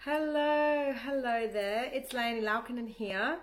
Hello there. It's Lainey Laukinen here.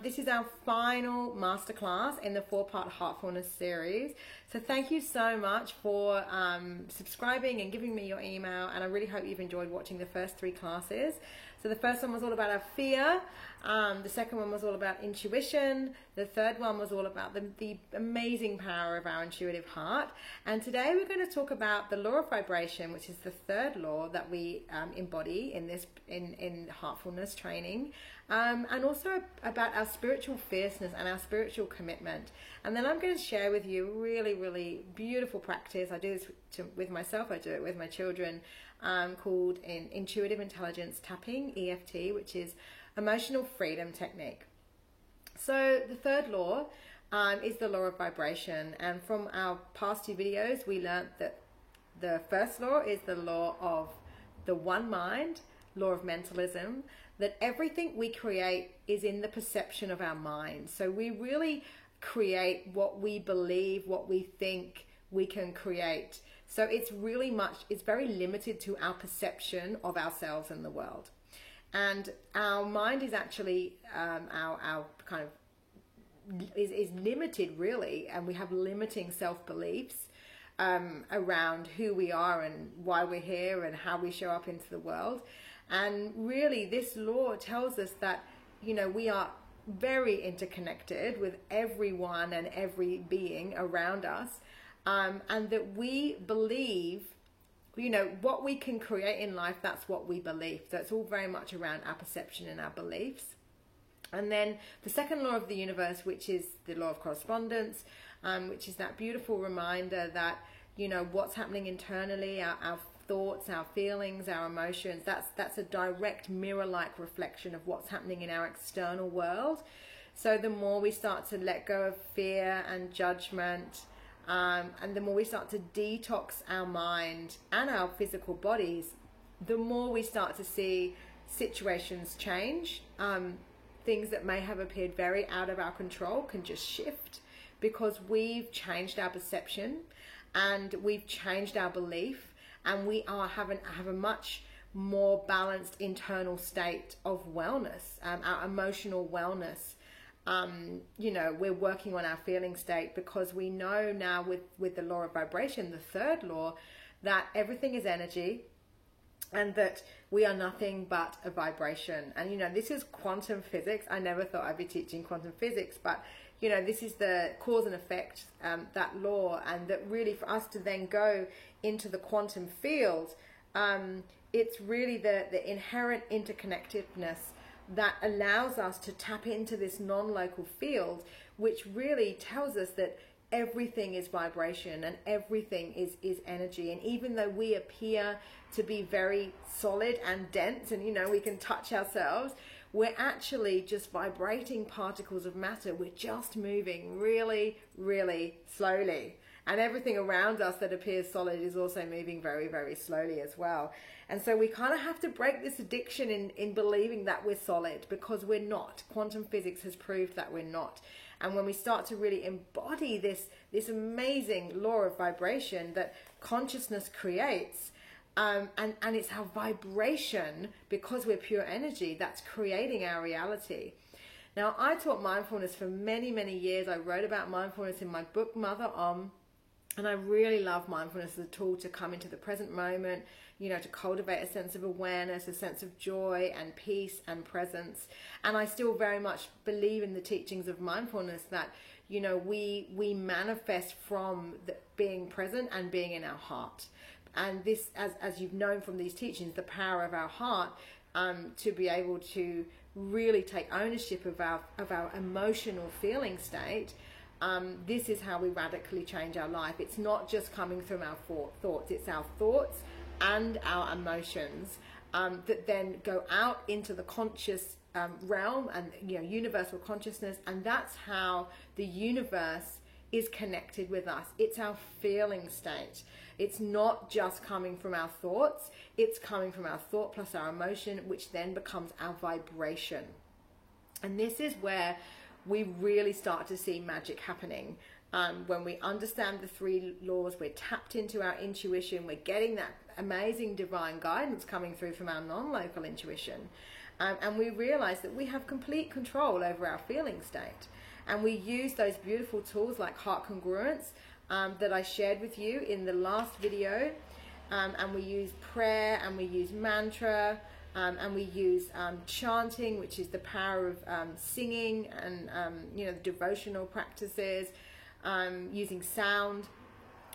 This is our final masterclass in the four-part Heartfulness series. So thank you so much for subscribing and giving me your email, and I really hope you've enjoyed watching the first three classes. So the first one was all about our fear, the second one was all about intuition, the third one was all about the amazing power of our intuitive heart, and today we're going to talk about the law of vibration, which is the third law that we embody in this in Heartfulness training, and also about our spiritual fierceness and our spiritual commitment. And then I'm going to share with you really beautiful practice. I do this with myself, I do it with my children, called Intuitive Intelligence Tapping, EFT, which is Emotional Freedom Technique. So the third law is the law of vibration, and from our past two videos we learned that the first law is the law of the one mind, law of mentalism, that everything we create is in the perception of our mind. So we really create what we believe, what we think we can create. So it's very limited to our perception of ourselves and the world. And our mind is actually our kind of is limited really, and we have limiting self-beliefs around who we are and why we're here and how we show up into the world. And really this law tells us that, you know, we are very interconnected with everyone and every being around us, and that we believe, you know, what we can create in life, that's what we believe. So it's all very much around our perception and our beliefs. And then the second law of the universe, which is the law of correspondence, which is that beautiful reminder that, you know, what's happening internally, our thoughts, our feelings, our emotions, that's a direct mirror-like reflection of what's happening in our external world. So the more we start to let go of fear and judgment, and the more we start to detox our mind and our physical bodies, the more we start to see situations change. Things that may have appeared very out of our control can just shift because we've changed our perception and we've changed our belief, and we have a much more balanced internal state of wellness, our emotional wellness. You know, we're working on our feeling state because we know now with the law of vibration, the third law, that everything is energy and that we are nothing but a vibration. And, you know, this is quantum physics. I never thought I'd be teaching quantum physics, but, you know, this is the cause and effect, that law, and that really for us to then go into the quantum field, it's really the inherent interconnectedness that allows us to tap into this non-local field, which really tells us that everything is vibration and everything is energy. And even though we appear to be very solid and dense, and, you know, we can touch ourselves, we're actually just vibrating particles of matter. We're just moving really slowly. And everything around us that appears solid is also moving very slowly as well. And so we kind of have to break this addiction in believing that we're solid, because we're not. Quantum physics has proved that we're not. And when we start to really embody this amazing law of vibration that consciousness creates, and it's our vibration, because we're pure energy, that's creating our reality. Now, I taught mindfulness for many years. I wrote about mindfulness in my book, Mother Om. And I really love mindfulness as a tool to come into the present moment, you know, to cultivate a sense of awareness, a sense of joy and peace and presence. And I still very much believe in the teachings of mindfulness that, you know, we manifest from being present and being in our heart. And this, as you've known from these teachings, the power of our heart, to be able to really take ownership of our emotional feeling state. This is how we radically change our life. It's not just coming from our thoughts, it's our thoughts and our emotions that then go out into the conscious realm and, you know, universal consciousness, and that's how the universe is connected with us. It's our feeling state. It's not just coming from our thoughts, it's coming from our thought plus our emotion, which then becomes our vibration. And this is where we really start to see magic happening. When we understand the three laws, we're tapped into our intuition, we're getting that amazing divine guidance coming through from our non-local intuition. And we realize that we have complete control over our feeling state. And we use those beautiful tools like heart congruence that I shared with you in the last video. And we use prayer, and we use mantra, and we use chanting, which is the power of singing, and devotional practices, using sound.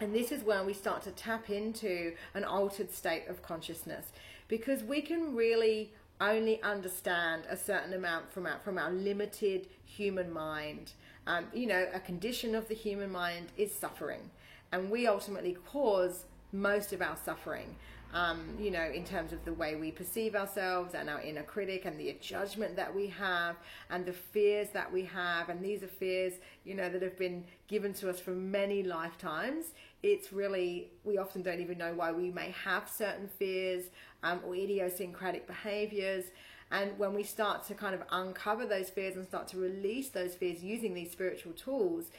And this is where we start to tap into an altered state of consciousness, because we can really only understand a certain amount from our limited human mind. A condition of the human mind is suffering, and we ultimately cause most of our suffering, in terms of the way we perceive ourselves and our inner critic and the judgment that we have and the fears that we have. And these are fears, that have been given to us for many lifetimes. It's really, we often don't even know why we may have certain fears or idiosyncratic behaviors. And when we start to kind of uncover those fears and start to release those fears using these spiritual tools,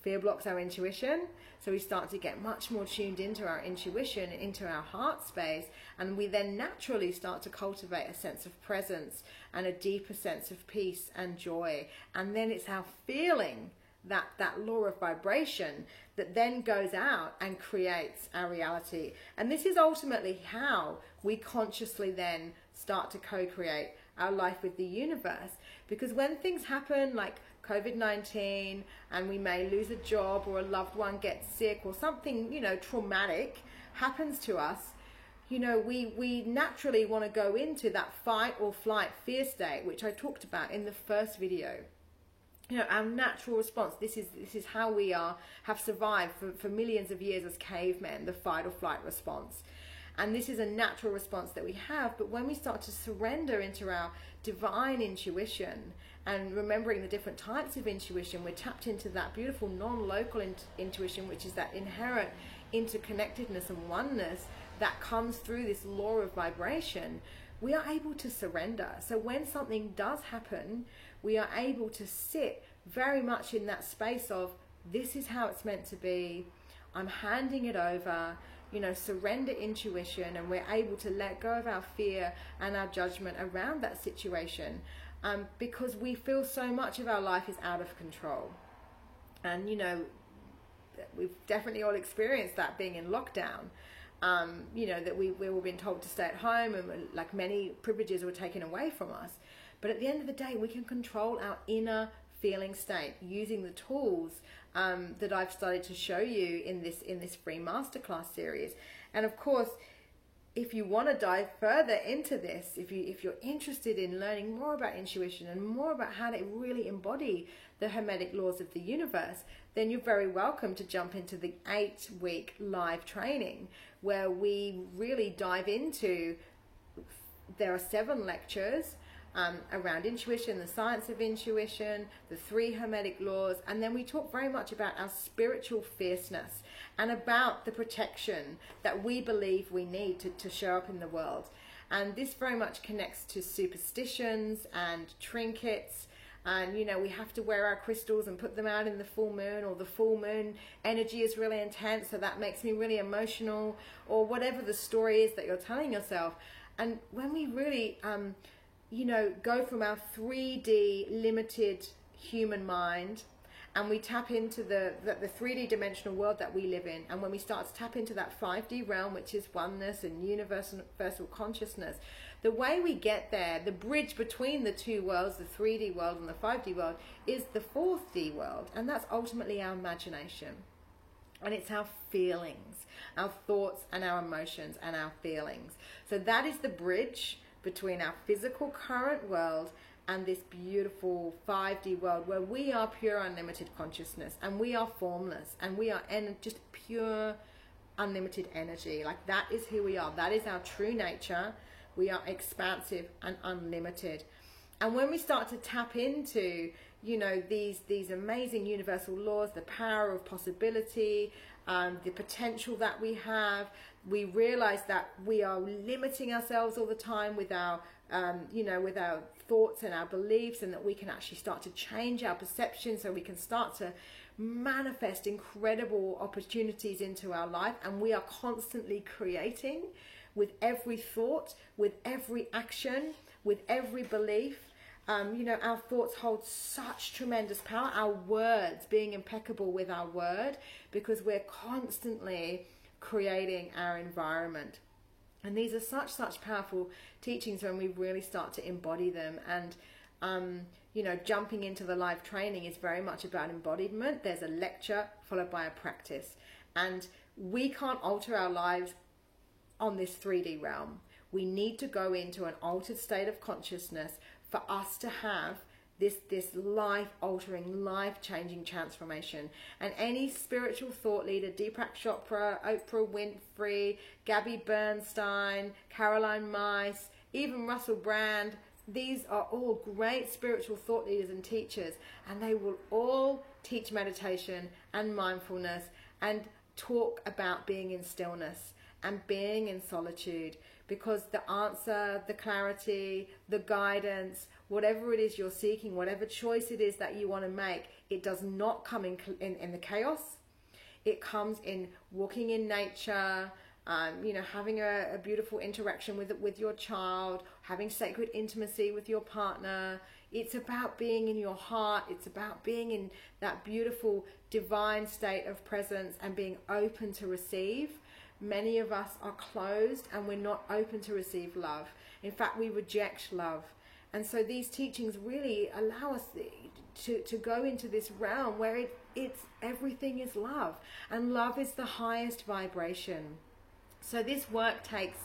fear blocks our intuition, so we start to get much more tuned into our intuition, into our heart space, and we then naturally start to cultivate a sense of presence and a deeper sense of peace and joy. And then it's our feeling, that law of vibration, that then goes out and creates our reality. And this is ultimately how we consciously then start to co-create our life with the universe. Because when things happen like COVID-19, and we may lose a job, or a loved one gets sick, or something, traumatic happens to us, we naturally want to go into that fight or flight fear state, which I talked about in the first video. Our natural response, this is how we have survived for millions of years as cavemen, the fight or flight response. And this is a natural response that we have. But when we start to surrender into our divine intuition, and remembering the different types of intuition, we're tapped into that beautiful non-local intuition, which is that inherent interconnectedness and oneness that comes through this law of vibration. We are able to surrender. So when something does happen, we are able to sit very much in that space of, this is how it's meant to be, I'm handing it over, surrender intuition, and we're able to let go of our fear and our judgment around that situation, because we feel so much of our life is out of control. And we've definitely all experienced that being in lockdown, that we were being told to stay at home, and like many privileges were taken away from us. But at the end of the day, we can control our inner feeling state using the tools that I've started to show you in this free masterclass series. And of course, if you want to dive further into this, if you're interested in learning more about intuition and more about how to really embody the Hermetic laws of the universe, then you're very welcome to jump into the 8-week live training, where we really dive into, there are 7 lectures around intuition, the science of intuition, the 3 Hermetic laws, and then we talk very much about our spiritual fierceness and about the protection that we believe we need to show up in the world. And this very much connects to superstitions and trinkets. And we have to wear our crystals and put them out in the full moon, or the full moon energy is really intense, so that makes me really emotional, or whatever the story is that you're telling yourself. And when we really go from our 3D limited human mind, and we tap into the 3D dimensional world that we live in, and when we start to tap into that 5D realm, which is oneness and universal consciousness, the way we get there, the bridge between the two worlds, the 3D world and the 5D world, is the 4D world, and that's ultimately our imagination. And it's our feelings, our thoughts and our emotions and our feelings. So that is the bridge between our physical current world and this beautiful 5D world, where we are pure unlimited consciousness, and we are formless, and we are just pure unlimited energy. Like, that is who we are. That is our true nature. We are expansive and unlimited. And when we start to tap into, these amazing universal laws, the power of possibility, the potential that we have, we realize that we are limiting ourselves all the time with our, with our thoughts and our beliefs, and that we can actually start to change our perception, so we can start to manifest incredible opportunities into our life, and we are constantly creating with every thought, with every action, with every belief. Our thoughts hold such tremendous power. Our words, being impeccable with our word, because we're constantly creating our environment. And these are such powerful teachings when we really start to embody them. And jumping into the live training is very much about embodiment. There's a lecture followed by a practice, and we can't alter our lives on this 3D realm. We need to go into an altered state of consciousness for us to have this life-altering, life-changing transformation. And any spiritual thought leader, Deepak Chopra, Oprah Winfrey, Gabby Bernstein, Caroline Myss, even Russell Brand, these are all great spiritual thought leaders and teachers, and they will all teach meditation and mindfulness and talk about being in stillness and being in solitude, because the answer, the clarity, the guidance, whatever it is you're seeking, whatever choice it is that you want to make, it does not come in the chaos. It comes in walking in nature, having a beautiful interaction with your child, having sacred intimacy with your partner. It's about being in your heart. It's about being in that beautiful divine state of presence and being open to receive. Many of us are closed and we're not open to receive love. In fact, we reject love. And so these teachings really allow us to go into this realm where it's everything is love, and love is the highest vibration. So this work takes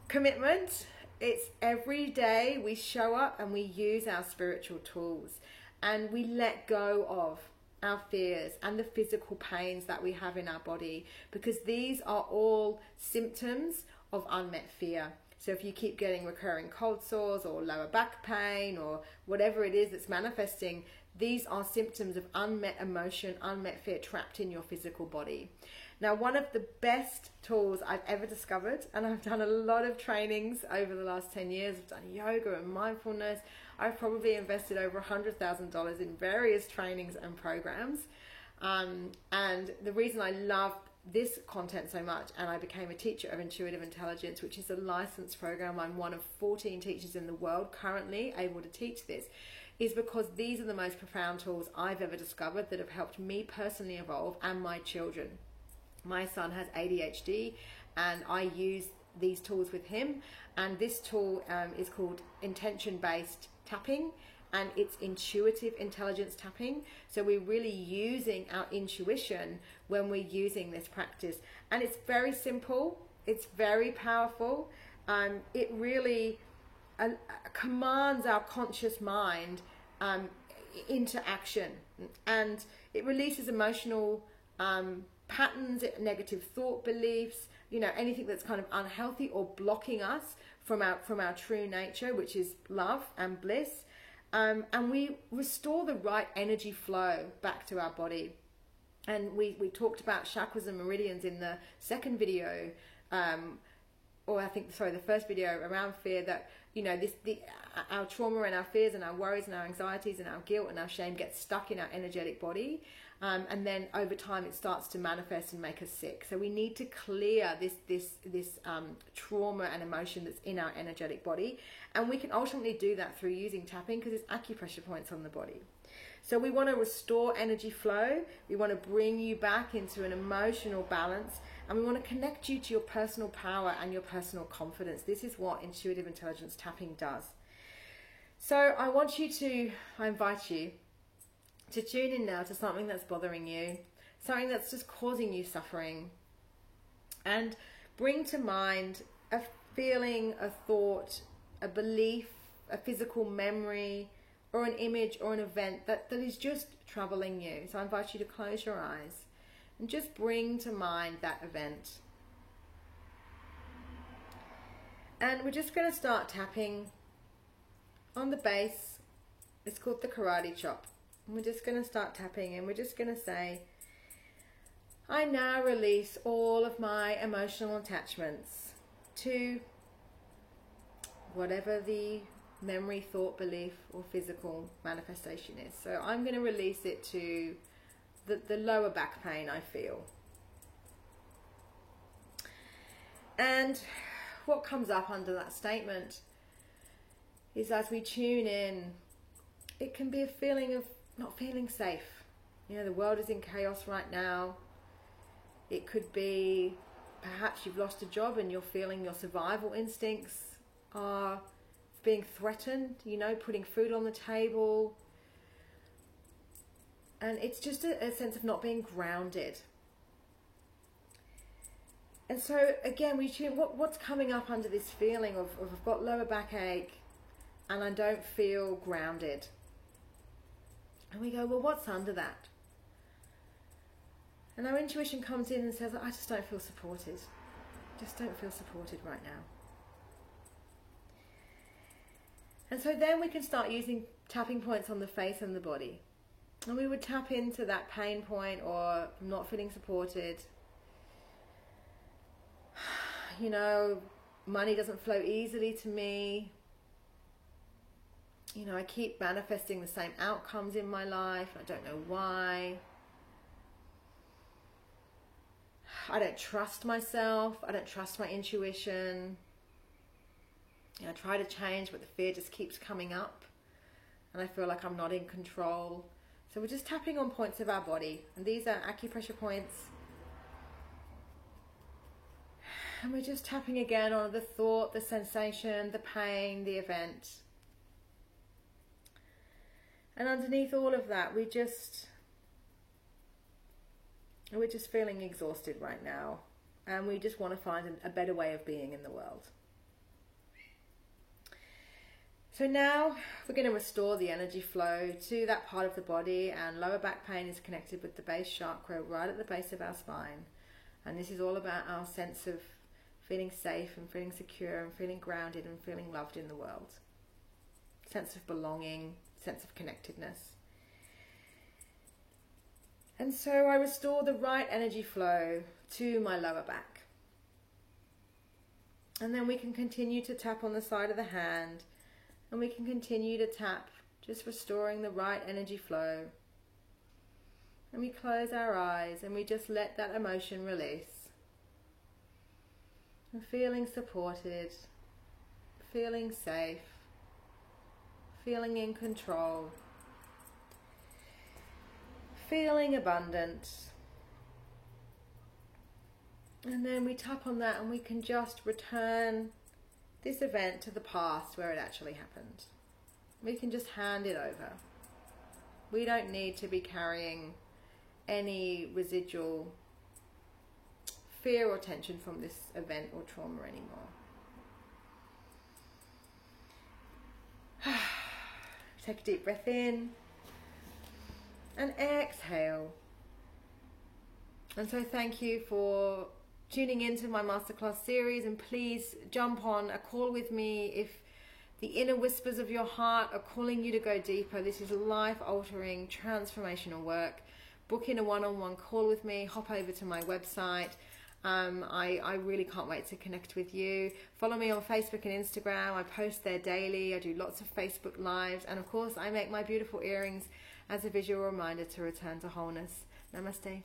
commitment. It's every day we show up and we use our spiritual tools, and we let go of our fears and the physical pains that we have in our body, because these are all symptoms of unmet fear. So if you keep getting recurring cold sores or lower back pain or whatever it is that's manifesting, these are symptoms of unmet emotion, unmet fear trapped in your physical body. Now, one of the best tools I've ever discovered, and I've done a lot of trainings over the last 10 years, I've done yoga and mindfulness. I've probably invested over $100,000 in various trainings and programs. And the reason I love this content so much, and I became a teacher of Intuitive Intelligence, which is a licensed program. I'm one of 14 teachers in the world currently able to teach this, is because these are the most profound tools I've ever discovered that have helped me personally evolve and my children. My son has ADHD, and I use these tools with him. And this tool is called intention-based tapping, and it's intuitive intelligence tapping. So we're really using our intuition when we're using this practice. And it's very simple. It's very powerful. It really commands our conscious mind into action. And it releases emotional patterns, negative thought beliefs, anything that's kind of unhealthy or blocking us from our true nature, which is love and bliss. And we restore the right energy flow back to our body. And we talked about chakras and meridians in the second video, the first video around fear, that our trauma and our fears and our worries and our anxieties and our guilt and our shame get stuck in our energetic body, and then over time it starts to manifest and make us sick. So we need to clear this trauma and emotion that's in our energetic body, and we can ultimately do that through using tapping, because it's acupressure points on the body. So we want to restore energy flow. We want to bring you back into an emotional balance, and we want to connect you to your personal power and your personal confidence. This is what intuitive intelligence tapping does. So I invite you to tune in now to something that's bothering you, something that's just causing you suffering, and bring to mind a feeling, a thought, a belief, a physical memory, or an image or an event that is just troubling you. So I invite you to close your eyes and just bring to mind that event. And we're just going to start tapping on the base. It's called the karate chop. And we're just going to start tapping, and we're just going to say, I now release all of my emotional attachments to whatever the memory, thought, belief, or physical manifestation is. So I'm going to release it to the lower back pain I feel. And what comes up under that statement is, as we tune in, it can be a feeling of not feeling safe. You know, the world is in chaos right now. It could be perhaps you've lost a job and you're feeling your survival instincts are being threatened, you know, putting food on the table. And it's just a sense of not being grounded. And so again, we tune, what's coming up under this feeling of I've got lower backache and I don't feel grounded. And we go, well, what's under that? And our intuition comes in and says, I just don't feel supported. Just don't feel supported right now. And so then we can start using tapping points on the face and the body. And we would tap into that pain point, or I'm not feeling supported. You know, money doesn't flow easily to me. You know, I keep manifesting the same outcomes in my life. I don't know why. I don't trust myself. I don't trust my intuition. You know, I try to change, but the fear just keeps coming up. And I feel like I'm not in control. So we're just tapping on points of our body. And these are acupressure points. And we're just tapping again on the thought, the sensation, the pain, the event. And underneath all of that, we're just feeling exhausted right now. And we just want to find a better way of being in the world. So now we're going to restore the energy flow to that part of the body, and lower back pain is connected with the base chakra right at the base of our spine. And this is all about our sense of feeling safe and feeling secure and feeling grounded and feeling loved in the world. Sense of belonging, sense of connectedness. And so I restore the right energy flow to my lower back. And then we can continue to tap on the side of the hand, and we can continue to tap, just restoring the right energy flow. And we close our eyes and we just let that emotion release. And feeling supported, feeling safe, feeling in control, feeling abundant. And then we tap on that and we can just return this event to the past where it actually happened. We can just hand it over. We don't need to be carrying any residual fear or tension from this event or trauma anymore. Take a deep breath in and exhale. And so thank you for tuning into my masterclass series, and please jump on a call with me if the inner whispers of your heart are calling you to go deeper. This is life-altering, transformational work. Book in a one-on-one call with me. Hop over to my website. I really can't wait to connect with you. Follow me on Facebook and Instagram. I post there daily. I do lots of Facebook Lives. And of course, I make my beautiful earrings as a visual reminder to return to wholeness. Namaste.